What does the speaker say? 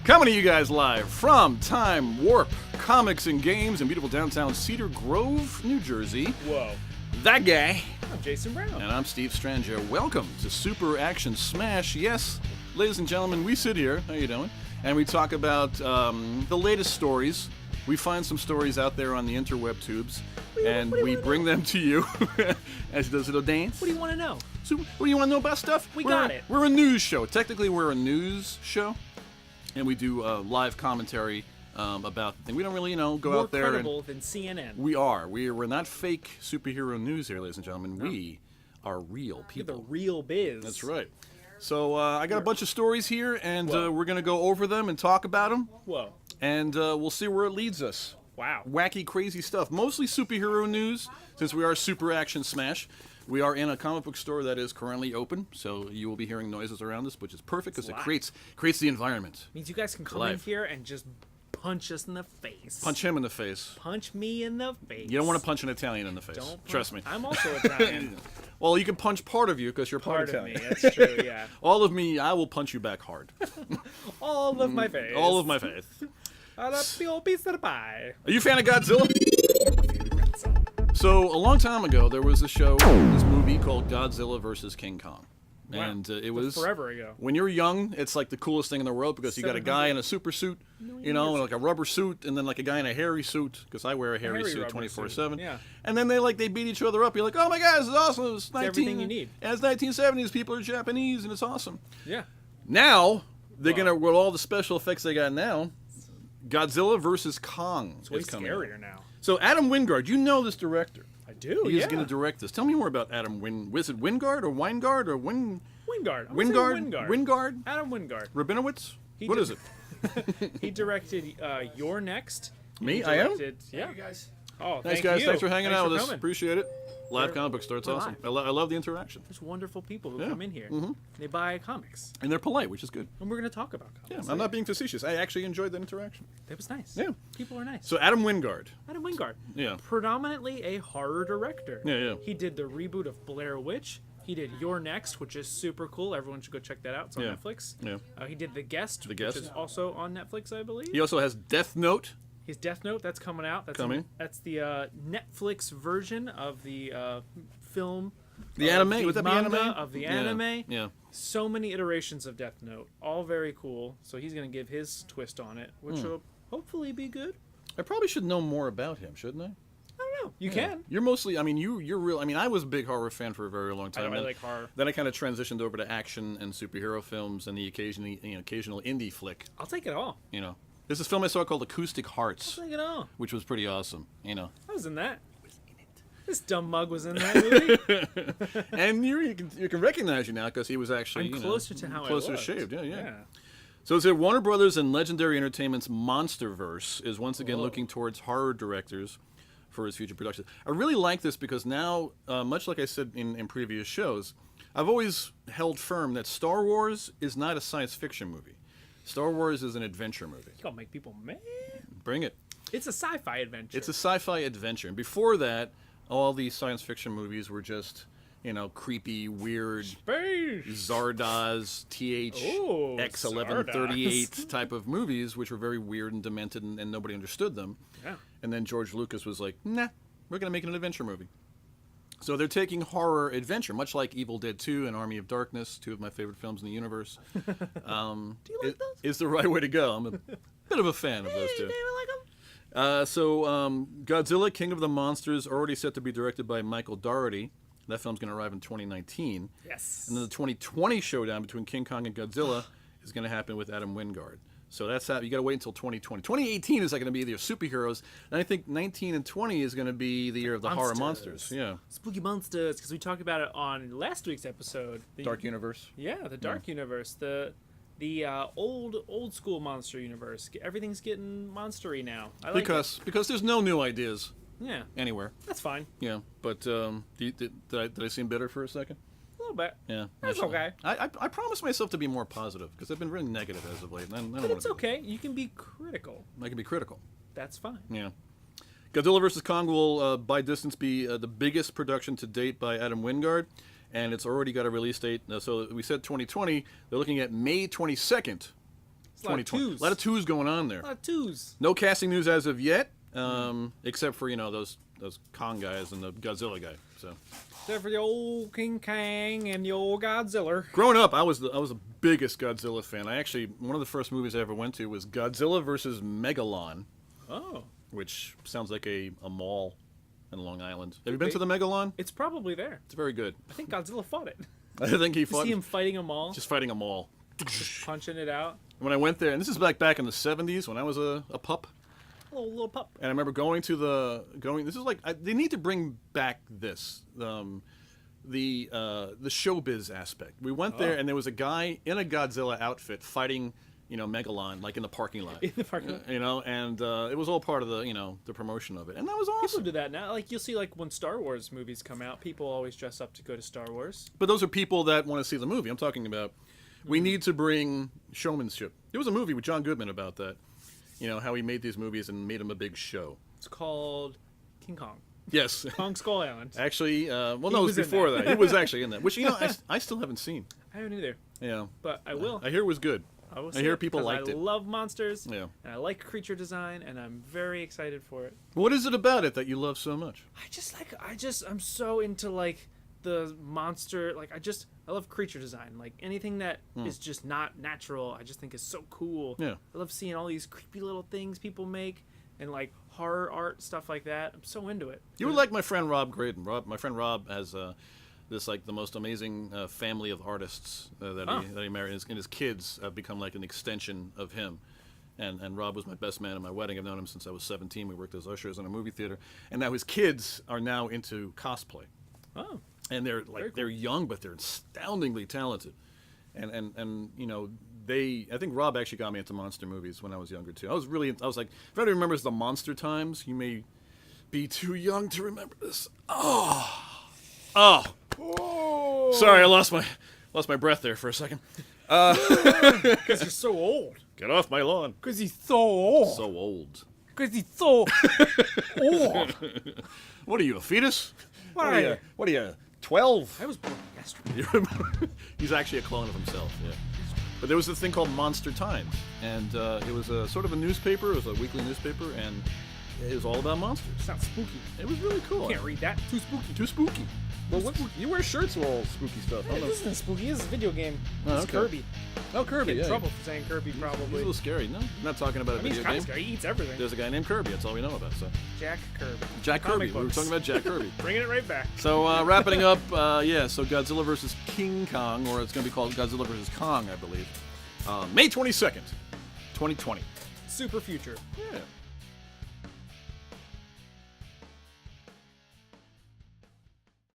Coming to you guys live from Time Warp Comics and Games in beautiful downtown Cedar Grove, New Jersey. Whoa. That guy. I'm Jason Brown. And I'm Steve Stranger. Welcome to Super Action Smash. Yes, ladies and gentlemen, we sit here. How you doing? And we talk about the latest stories. We find some stories out there on the interweb tubes, and we bring them to you as does it dance. What do you want to know? So, what do you want to know about stuff? We got it. We're a news show. Technically, we're a news show, and we do live commentary about the thing. We don't really, go out there. More credible than CNN. We are. We're not fake superhero news here, ladies and gentlemen. No. We are real people. We're the real biz. That's right. So I got a bunch of stories here, and we're going to go over them and talk about them. Whoa. And we'll see where it leads us. Wow. Wacky, crazy stuff. Mostly superhero news, since we are Super Action Smash. We are in a comic book store that is currently open, so you will be hearing noises around us, which is perfect because it creates the environment. Means you guys can come in here and just punch us in the face. Punch him in the face. Punch me in the face. You don't want to punch an Italian in the face. Trust me. I'm also Italian. Well, you can punch part of you because you're part Italian. Of me, that's true, yeah. All of me, I will punch you back hard. All of my face. All of my face. Are you a fan of Godzilla? So, a long time ago, there was this movie called Godzilla vs. King Kong. Wow. And it was forever ago. When you're young, it's like the coolest thing in the world because you got a guy in a super suit, and like a rubber suit, and then like a guy in a hairy suit because I wear a hairy suit 24/7. Yeah. And then they beat each other up. You're like, oh my God, this is awesome! It's everything you need. And it's 1970s. People are Japanese, and it's awesome. Yeah. Now they're gonna with all the special effects they got now. Godzilla vs. Kong it's way is coming. Scarier now. So Adam Wingard, you know this director. I do. He's going to direct this. Tell me more about Adam Was it Wingard or Weingard or Wingard. Wingard? Adam Wingard. Rabinowitz? What is it? He directed You're Next. Me? I am? Yeah. Hey, guys. Oh, thanks, guys. Thanks for hanging out with us. Appreciate it. Live comic book store. It's awesome. I love the interaction. There's wonderful people who come in here. Mm-hmm. They buy comics. And they're polite, which is good. And we're going to talk about comics. Yeah, I'm not being facetious. I actually enjoyed that interaction. That was nice. Yeah. People are nice. So Adam Wingard. Adam Wingard. Yeah. Predominantly a horror director. Yeah. He did the reboot of Blair Witch. He did You're Next, which is super cool. Everyone should go check that out. It's on Netflix. Yeah. He did The Guest, which is also on Netflix, I believe. He also has Death Note. His Death Note, that's coming out. That's coming. That's the Netflix version of the film. The anime? Would that be anime? Of the anime. Yeah. So many iterations of Death Note. All very cool. So he's going to give his twist on it, which will hopefully be good. I probably should know more about him, shouldn't I? I don't know. You can. You're mostly, you're real. I was a big horror fan for a very long time. I like horror. Then I kind of transitioned over to action and superhero films and the occasional indie flick. I'll take it all. There's this film I saw called Acoustic Hearts. I'll take it all. Which was pretty awesome. I was in that. This dumb mug was in that movie. And you can recognize you now because he was actually I'm closer to how closer I was. shaved. Yeah. So it's Warner Brothers and Legendary Entertainment's MonsterVerse is once again looking towards horror directors for his future productions. I really like this because now, much like I said in previous shows, I've always held firm that Star Wars is not a science fiction movie. Star Wars is an adventure movie. You're gonna make people mad. Bring it. It's a sci-fi adventure. It's a sci-fi adventure. And before that, all these science fiction movies were just, creepy, weird Space. Zardoz, THX1138 type of movies, which were very weird and demented, and nobody understood them. Yeah. And then George Lucas was like, nah, we're going to make an adventure movie. So they're taking horror adventure, much like Evil Dead 2 and Army of Darkness, two of my favorite films in the universe. Do you like those? Is the right way to go. I'm a bit of a fan of those two. David like them? Godzilla, King of the Monsters, already set to be directed by Michael Dougherty. That film's going to arrive in 2019. Yes. And then the 2020 showdown between King Kong and Godzilla is going to happen with Adam Wingard. So that's how you got to wait until 2020. 2018 is going to be the superheroes, and I think 19 and 20 is going to be the year of the horror monsters. Yeah. Spooky monsters, because we talked about it on last week's episode. The Dark Universe. Yeah, the Dark Universe. The old school monster universe. Everything's getting monstery now. I like it. Because there's no new ideas. Yeah. Anywhere. That's fine. Yeah, but did I seem bitter for a second? A little bit. Yeah. That's okay. I promised myself to be more positive because I've been really negative as of late. And I don't But it's okay. You can be critical. I can be critical. That's fine. Yeah. Godzilla vs. Kong will, by distance, be the biggest production to date by Adam Wingard. and it's already got a release date. So we said 2020. They're looking at May 22nd It's a lot of 2020. twos. A lot of twos going on there. A lot of twos. No casting news as of yet, except for those Kong guys and the Godzilla guy. So Except for the old King Kang and the old Godzilla. growing up, I was the biggest Godzilla fan. One of the first movies I ever went to was Godzilla versus Megalon, Oh. which sounds like a mall in Long Island. Have you been to the Megalon? It's probably there. It's very good. I think Godzilla fought it. I think he You fought see him fighting them all, just fighting a mall. just punching it out. When I went there, and this is back in the 70s when I was a pup. Little pup. And I remember going to this is they need to bring back this the showbiz aspect. We went there and there was a guy in a Godzilla outfit fighting Megalon like in the parking lot. In the parking lot. And it was all part of the promotion of it, and that was awesome. People do that now. Like you'll see, like when Star Wars movies come out, people always dress up to go to Star Wars. But those are people that want to see the movie. I'm talking about. We need to bring showmanship. There was a movie with John Goodman about that. How he made these movies and made them a big show. It's called King Kong. Yes. Kong Skull Island. Actually, no, it was was in before that. that. He was actually in that, which I still haven't seen. I haven't either, Yeah. but I will. I hear it was good. I will. I hear people liked I it. love monsters. Yeah. And I like creature design, and I'm very excited for it. What is it about it that you love so much? I'm so into like the monster. Like I love creature design. Like anything that is just not natural, I just think is so cool. Yeah. I love seeing all these creepy little things people make, and like horror art stuff like that. I'm so into it. You were like my friend Rob Graydon. My friend Rob has this like the most amazing family of artists that he married, and his kids have become like an extension of him. And Rob was my best man at my wedding. I've known him since I was 17. We worked as ushers in a movie theater, and now his kids are now into cosplay. Oh. And they're like they're young, but they're astoundingly talented. And I think Rob actually got me into monster movies when I was younger too. I was like, if anybody remembers the Monster Times, you may be too young to remember this. Oh. Sorry, I lost my breath there for a second. Because you're so old. Get off my lawn. Because he's so old. So old. Because he's so old. What are you, a fetus? What are you, 12? I was born yesterday. He's actually a clone of himself, yeah. But there was this thing called Monster Times, and it was a sort of a newspaper. It was a weekly newspaper, and it was all about monsters. Sounds spooky. It was really cool. Can't read that. Too spooky. Too spooky. Well, you wear shirts with all spooky stuff. I don't know. This isn't spooky. This is a video game. Oh, It's okay. Kirby. Oh, Kirby, Get in yeah. trouble for saying Kirby, He's a probably. little scary. No, I'm not talking about a I mean, he's video kind game. of scary. He eats everything. There's a guy named Kirby. That's all we know about. So Jack Kirby. Jack Comic Kirby. We were books. talking about Jack Kirby. Bringing it right back. So wrapping up, so Godzilla versus King Kong, or it's going to be called Godzilla versus Kong, I believe. May 22nd, 2020. Super future. Yeah.